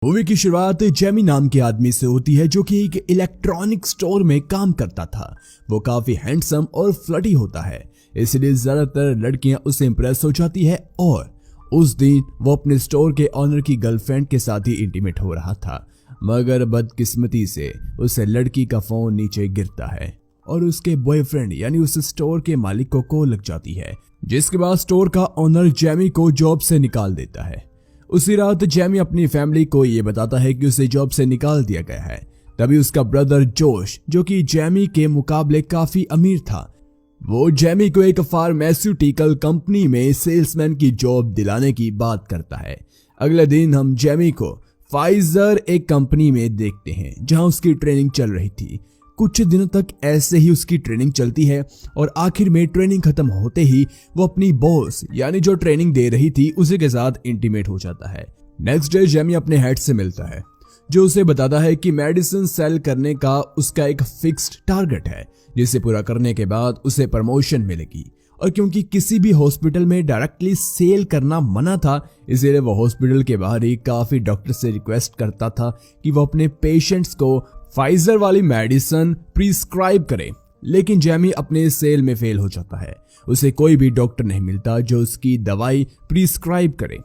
Movie की शुरुआत Jamie नाम के आदमी से होती है जो कि एक इलेक्ट्रॉनिक स्टोर में काम करता था। वो काफी हैंडसम और फ्लटी होता है, इसलिए ज्यादातर लड़कियां उससे इंप्रेस हो जाती है। और उस दिन वो अपने स्टोर के ऑनर की गर्लफ्रेंड के साथ ही इंटीमेट हो रहा था, मगर बदकिस्मती से उस लड़की का फोन नीचे गिरता है और उसके बॉयफ्रेंड यानी उस स्टोर के मालिक को कॉल लग जाती है, जिसके बाद स्टोर का ऑनर जेमी को जॉब से निकाल देता है। उसी रात जेमी अपनी फैमिली को ये बताता है कि उसे जॉब से निकाल दिया गया है। तभी उसका ब्रदर जोश, जो कि जेमी के मुकाबले काफी अमीर था, वो जेमी को एक फार्मास्यूटिकल कंपनी में सेल्समैन की जॉब दिलाने की बात करता है। अगले दिन हम जेमी को फाइजर एक कंपनी में देखते हैं जहां उसकी ट्रेनिंग चल रही थी। कुछ दिनों तक ऐसे ही उसकी ट्रेनिंग चलती है और आखिर में ट्रेनिंग खत्म होते ही वो अपनी बॉस यानी जो ट्रेनिंग दे रही थी उसी के साथ इंटीमेट हो जाता है। नेक्स्ट डे जेमी अपने हेड से मिलता है, जो उसे बताता है कि मेडिसिन सेल करने का उसका एक फिक्स्ड टारगेट है, जिसे पूरा करने के बाद उसे प्रमोशन मिलेगी। और क्योंकि किसी भी हॉस्पिटल में डायरेक्टली सेल करना मना था, इसलिए वो हॉस्पिटल के बाहर ही काफी डॉक्टर से रिक्वेस्ट करता था कि वो अपने पेशेंट्स को फाइजर वाली मेडिसिन प्रिस्क्राइब करे। लेकिन जेमी अपने सेल में फेल हो जाता है, उसे कोई भी डॉक्टर नहीं मिलता जो उसकी दवाई प्रिस्क्राइब करे।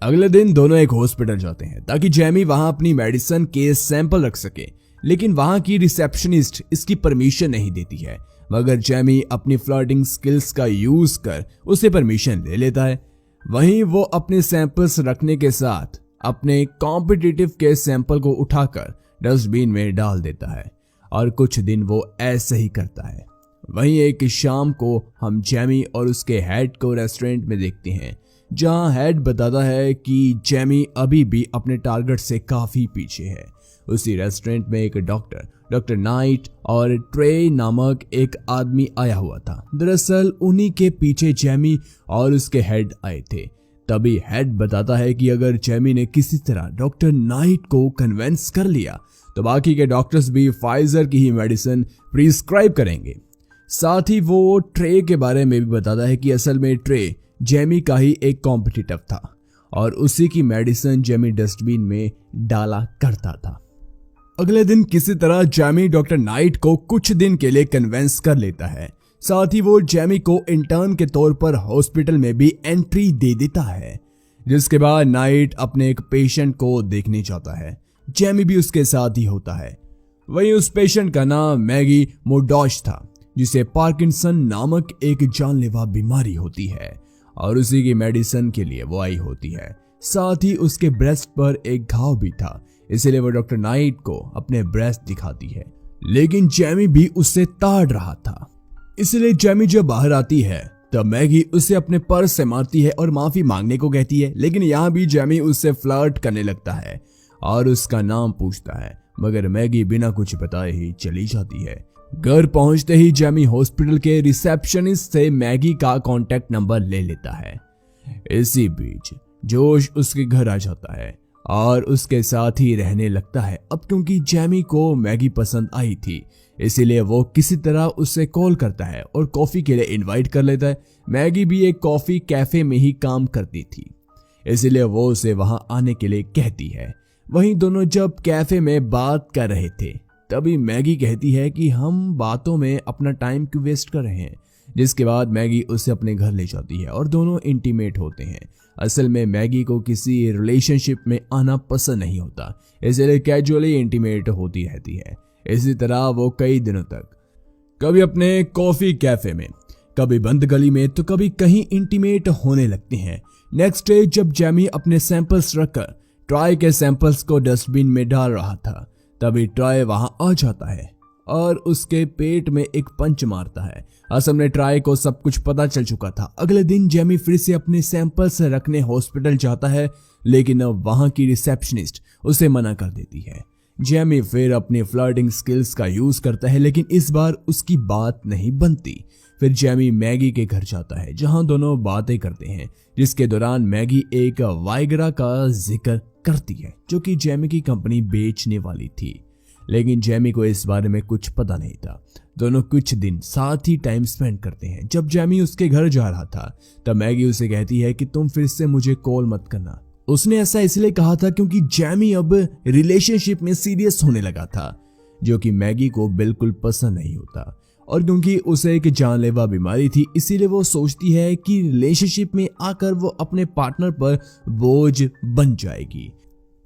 अगले दिन दोनों एक हॉस्पिटल जाते हैं ताकि जेमी वहां अपनी मेडिसिन के सैंपल रख सके, लेकिन वहां की रिसेप्शनिस्ट इसकी परमिशन नहीं देती है, मगर जेमी अपनी फ्लर्टिंग स्किल्स का यूज कर उसे परमिशन ले लेता है। वहीं वो अपने सैंपल्स रखने के साथ अपने कॉम्पिटिटिव के सैंपल को उठाकर डस्टबिन में डाल देता है और कुछ दिन वो ऐसे ही करता है। वहीं एक शाम को हम जेमी और उसके हेड को रेस्टोरेंट में देखते हैं, जहां हेड बताता है कि जेमी अभी भी अपने टारगेट से काफी पीछे है। उसी रेस्टोरेंट में एक डॉक्टर नाइट और ट्रे नामक एक आदमी आया हुआ था। दरअसल उन्हीं के पीछे जेमी और उसके हेड आए थे। तभी हेड बताता है कि अगर जेमी ने किसी तरह डॉक्टर नाइट को कन्विंस कर लिया तो बाकी के डॉक्टर्स भी फाइजर की ही मेडिसिन प्रिस्क्राइब करेंगे। साथ ही वो ट्रे के बारे में भी बताता है कि असल में ट्रे जेमी का ही एक कॉम्पिटिटिव था और उसी की मेडिसिन जेमी डस्टबिन में डाला करता था। अगले दिन किसी तरह जेमी डॉक्टर नाइट को कुछ दिन के लिए कन्विंस कर लेता है। साथ ही वो जेमी को इंटर्न के तौर पर हॉस्पिटल में भी एंट्री दे देता है, जिसके बाद नाइट अपने एक पेशेंट को देखने जाता है। जेमी भी उसके साथ ही होता है। वहीं उस पेशेंट का नाम मैगी मोडॉश था, जिसे पार्किंसन नामक एक जानलेवा बीमारी होती है और उसी की मेडिसिन के लिए वो आई होती है। साथ ही उसके ब्रेस्ट पर एक घाव भी था, इसलिए वो डॉक्टर नाइट को अपने ब्रेस्ट दिखाती है, लेकिन जेमी भी उससे ताड़ रहा था। इसलिए जेमी जब बाहर आती है तब मैगी उसे अपने पर्स से मारती है और माफी मांगने को कहती है, लेकिन यहाँ भी जेमी उससे फ्लर्ट करने लगता है और उसका नाम पूछता है, मगर मैगी बिना कुछ बताए ही चली जाती है। घर पहुंचते ही जेमी हॉस्पिटल के रिसेप्शनिस्ट से मैगी का कांटेक्ट नंबर ले लेता है। इसी बीच जोश उसके घर आ जाता है और उसके साथ ही रहने लगता है। अब क्योंकि जेमी को मैगी पसंद आई थी, इसीलिए वो किसी तरह उससे कॉल करता है और कॉफी के लिए इनवाइट कर लेता है। मैगी भी एक कॉफी कैफे में ही काम करती थी, इसीलिए वो उसे वहां आने के लिए कहती है। वहीं दोनों जब कैफे में बात कर रहे थे तभी मैगी कहती है कि हम बातों में अपना टाइम क्यों वेस्ट कर रहे हैं, जिसके बाद मैगी उसे अपने घर ले जाती है और दोनों इंटीमेट होते हैं। असल में मैगी को किसी रिलेशनशिप में आना पसंद नहीं होता, इसलिए कैजुअली इंटीमेट होती रहती है। इसी तरह वो कई दिनों तक कभी अपने कॉफी कैफे में, कभी बंद गली में, तो कभी कहीं इंटीमेट होने लगते हैं। नेक्स्ट डे जब जेमी अपने सैंपल्स रखकर ट्राई के सैंपल्स को डस्टबिन में डाल रहा था, तभी ट्राई वहां आ जाता है और उसके पेट में एक पंच मारता है। असल में ट्राई को सब कुछ पता चल चुका था। अगले दिन जेमी फिर से अपने सैंपल्स रखने हॉस्पिटल जाता है, लेकिन अब वहां की रिसेप्शनिस्ट उसे मना कर देती है। जेमी फिर अपनी फ्लर्टिंग स्किल्स का यूज करता है, लेकिन इस बार उसकी बात नहीं बनती। फिर जेमी मैगी के घर जाता है, जहां दोनों बातें करते हैं, जिसके दौरान मैगी एक वाइग्रा का जिक्र करती है जो कि जेमी की कंपनी बेचने वाली थी, लेकिन जेमी को इस बारे में कुछ पता नहीं था। दोनों कुछ दिन साथ ही टाइम स्पेंड करते हैं। जब जेमी उसके घर जा रहा था तब मैगी उसे कहती है कि तुम फिर से मुझे कॉल मत करना, उसने ऐसा इसलिए कहा था क्योंकि जैमी अब रिलेशनशिप में सीरियस होने लगा था, जो कि मैगी को बिल्कुल पसंद नहीं होता। और क्योंकि उसे एक जानलेवा बीमारी थी, इसीलिए वो सोचती है कि रिलेशनशिप में आकर वो अपने पार्टनर पर बोझ बन जाएगी।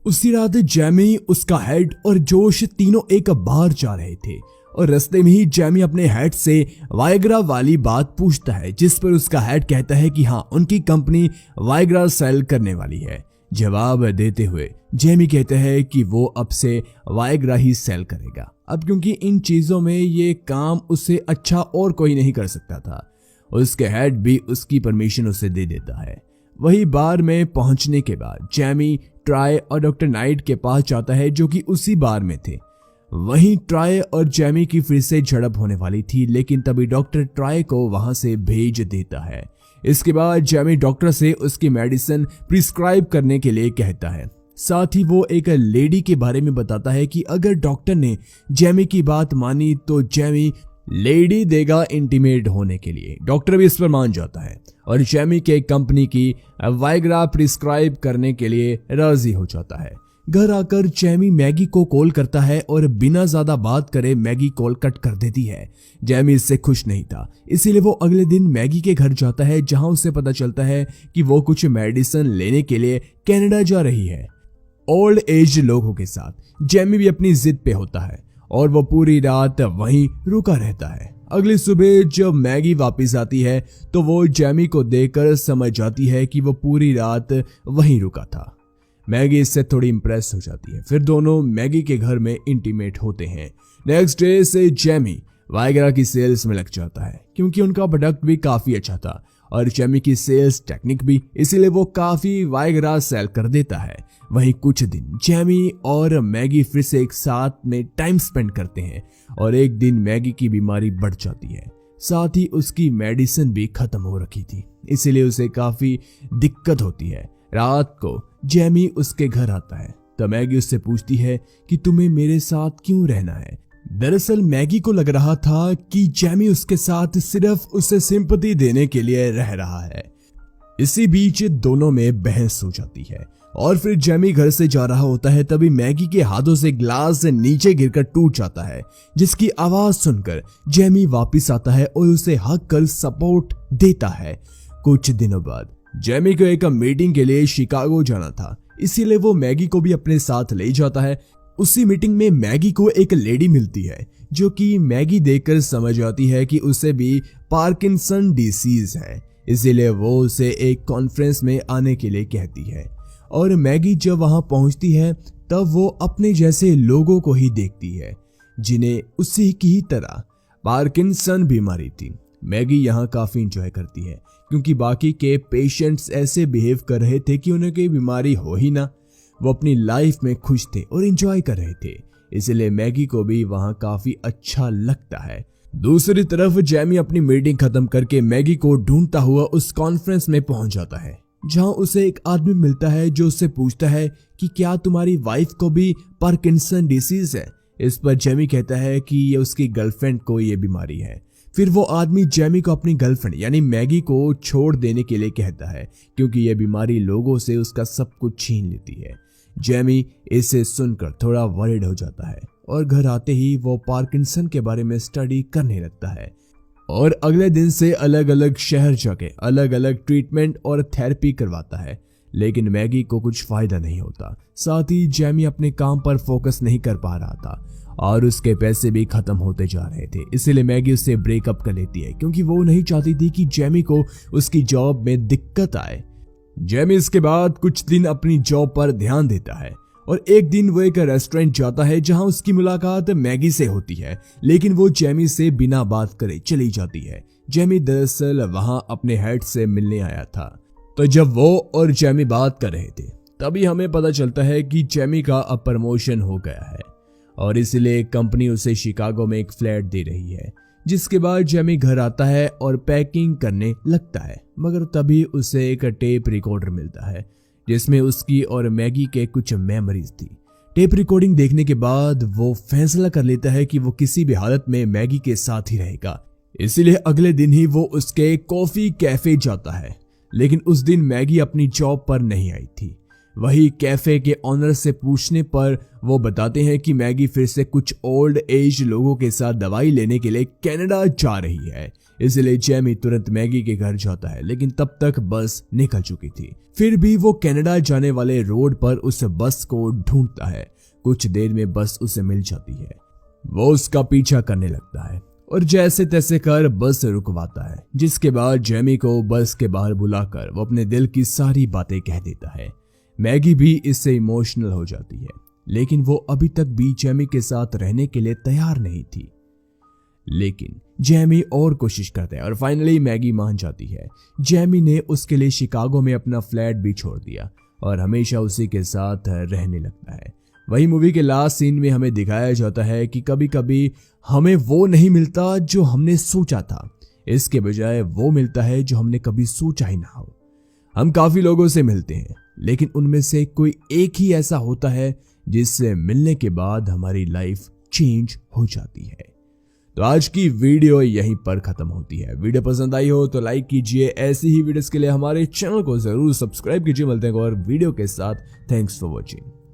उसी रात जैमी, उसका हेड और जोश तीनों एक बार जा रहे थे और रास्ते में ही जैमी अपने हेड से वायग्रा वाली बात पूछता है, जिस पर उसका हेड कहता है कि हाँ, उनकी कंपनी वायग्रा सेल करने वाली है। जवाब देते हुए जैमी कहता है कि वो अब से वायग्रा ही सेल करेगा। अब क्योंकि इन चीजों में ये काम उससे अच्छा और कोई नहीं कर सकता था, उसके हेड भी उसकी परमिशन उसे दे देता है। वही बार में पहुंचने के बाद जैमी ट्राई और डॉक्टर नाइट के पास जाता है, जो कि उसी बार में थे। वहीं ट्राई और जैमी की फिर से झड़प होने वाली थी, लेकिन तभी डॉक्टर ट्राई को वहां से भेज देता है। इसके बाद जैमी डॉक्टर से उसकी मेडिसिन प्रिस्क्राइब करने के लिए कहता है। साथ ही वो एक लेडी के बारे में बताता है कि अगर डॉक्टर ने जैमी की बात मानी तो जैमी लेडी देगा इंटीमेट होने के लिए। डॉक्टर भी इस पर मान जाता है और जैमी के कंपनी की वायग्रा प्रिस्क्राइब करने के लिए राजी हो जाता है। घर आकर जैमी मैगी को कॉल करता है और बिना ज्यादा बात करे मैगी कॉल कट कर देती है। जैमी इससे खुश नहीं था, इसीलिए वो अगले दिन मैगी के घर जाता है, जहां उसे पता चलता है कि वो कुछ मेडिसिन लेने के लिए कनाडा जा रही है। ओल्ड एज लोगों के साथ जैमी भी अपनी जिद पे होता है और वो पूरी रात वहीं रुका रहता है। अगली सुबह जब मैगी वापस आती है तो वो जैमी को देखकर समझ जाती है कि वो पूरी रात वहीं रुका था। मैगी इससे थोड़ी इंप्रेस हो जाती है। फिर दोनों मैगी के घर में इंटीमेट होते हैं। नेक्स्ट डे से जैमी वायग्रा की सेल्स में लग जाता है, क्योंकि उनका प्रोडक्ट भी काफी अच्छा था और जैमी की सेल्स टेक्निक भी, इसीलिए वो काफी वायग्रा सेल कर देता है। वहीं कुछ दिन जैमी और मैगी फिर से एक साथ में टाइम स्पेंड करते हैं और एक दिन मैगी की बीमारी बढ़ जाती है, साथ ही उसकी मेडिसिन भी खत्म हो रखी थी, इसीलिए उसे काफी दिक्कत होती है। रात को जैमी उसके घर आता है तो मैगी उससे पूछती है कि तुम्हें मेरे साथ क्यों रहना है। दरअसल मैगी को लग रहा था कि जैमी उसके साथ सिर्फ उसे सिंपैथी देने के लिए रह रहा है। इसी बीच दोनों में बहस हो जाती है और फिर जैमी घर से जा रहा होता है, तभी मैगी के हाथों से ग्लास नीचे गिरकर टूट जाता है, जिसकी आवाज सुनकर जैमी वापस आता है और उसे हक कर सपोर्ट देता है। कुछ दिनों बाद जैमी को एक मीटिंग के लिए शिकागो जाना था, इसीलिए वो मैगी को भी अपने साथ ले जाता है। उसी मीटिंग में मैगी को एक लेडी मिलती है, जो कि मैगी देखकर समझ आती है कि उसे भी पार्किंसन डिसीज है, इसीलिए वो उसे एक कॉन्फ्रेंस में आने के लिए कहती है। और मैगी जब वहां पहुंचती है तब वो अपने जैसे लोगों को ही देखती है, जिन्हें उसी की तरह पार्किंसन बीमारी थी। मैगी यहाँ काफी इंजॉय करती है, क्योंकि बाकी के पेशेंट्स ऐसे बिहेव कर रहे थे कि उन्हें कोई बीमारी हो ही ना। वो अपनी लाइफ में खुश थे और एंजॉय कर रहे थे, इसलिए मैगी को भी वहां काफी अच्छा लगता है। दूसरी तरफ जैमी अपनी मीटिंग खत्म करके मैगी को ढूंढता हुआ उस कॉन्फ्रेंस में पहुंच जाता है, जहां उसे एक आदमी मिलता है जो उससे पूछता है कि क्या तुम्हारी वाइफ को भी पार्किंसन डिसीज है। इस पर जैमी कहता है कि ये उसकी गर्लफ्रेंड को ये बीमारी है। फिर वो आदमी जैमी को अपनी गर्लफ्रेंड यानी मैगी को छोड़ देने के लिए कहता है, क्योंकि यह बीमारी लोगों से उसका सब कुछ छीन लेती है। जैमी इसे सुनकर थोड़ा वरिड हो जाता है और घर आते ही वो पार्किंसन के बारे में स्टडी करने लगता है और अगले दिन से अलग अलग शहर जाके अलग अलग ट्रीटमेंट और थेरेपी करवाता है, लेकिन मैगी को कुछ फायदा नहीं होता। साथ ही जैमी अपने काम पर फोकस नहीं कर पा रहा था और उसके पैसे भी खत्म होते जा रहे थे, इसलिए मैगी उससे ब्रेकअप कर लेती है, क्योंकि वो नहीं चाहती थी कि जैमी को उसकी जॉब में दिक्कत आए। जैमी इसके बाद कुछ दिन अपनी जॉब पर ध्यान देता है और एक दिन वो एक रेस्टोरेंट जाता है, जहां उसकी मुलाकात मैगी से होती है, लेकिन वो जैमी से बिना बात करे चली जाती है। जैमी दरअसल वहां अपने हेड से मिलने आया था, तो जब वो और जैमी बात कर रहे थे तभी हमें पता चलता है कि जैमी का अब प्रमोशन हो गया है और इसलिए कंपनी उसे शिकागो में एक फ्लैट दे रही है। जिसके बाद जैमी घर आता है और पैकिंग करने लगता है, मगर तभी उसे एक टेप रिकॉर्डर मिलता है जिसमें उसकी और मैगी के कुछ मेमोरीज थी। टेप रिकॉर्डिंग देखने के बाद वो फैसला कर लेता है कि वो किसी भी हालत में मैगी के साथ ही रहेगा, इसीलिए अगले दिन ही वो उसके कॉफी कैफे जाता है। लेकिन उस दिन मैगी अपनी जॉब पर नहीं आई थी, वही कैफे के ऑनर से पूछने पर वो बताते हैं कि मैगी फिर से कुछ ओल्ड एज लोगों के साथ दवाई लेने के लिए कनाडा जा रही है। इसलिए जेमी तुरंत मैगी के घर जाता है, लेकिन तब तक बस निकल चुकी थी। फिर भी वो कनाडा जाने वाले रोड पर उस बस को ढूंढता है। कुछ देर में बस उसे मिल जाती है। वो उसका पीछा करने लगता है और जैसे तैसे कर बस रुकवाता है, जिसके बाद जेमी को बस के बाहर बुलाकर वो अपने दिल की सारी बातें कह देता है। मैगी भी इससे इमोशनल हो जाती है, लेकिन वो अभी तक भी जेमी के साथ रहने के लिए तैयार नहीं थी। लेकिन जेमी और कोशिश करता है और फाइनली मैगी मान जाती है। जेमी ने उसके लिए शिकागो में अपना फ्लैट भी छोड़ दिया और हमेशा उसी के साथ रहने लगता है। वही मूवी के लास्ट सीन में हमें दिखाया जाता है कि कभी कभी हमें वो नहीं मिलता जो हमने सोचा था, इसके बजाय वो मिलता है जो हमने कभी सोचा ही ना हो। हम काफी लोगों से मिलते हैं, लेकिन उनमें से कोई एक ही ऐसा होता है जिससे मिलने के बाद हमारी लाइफ चेंज हो जाती है। तो आज की वीडियो यहीं पर खत्म होती है। वीडियो पसंद आई हो तो लाइक कीजिए। ऐसी ही वीडियोस के लिए हमारे चैनल को जरूर सब्सक्राइब कीजिए। मिलते हैं और वीडियो के साथ। Thanks for watching.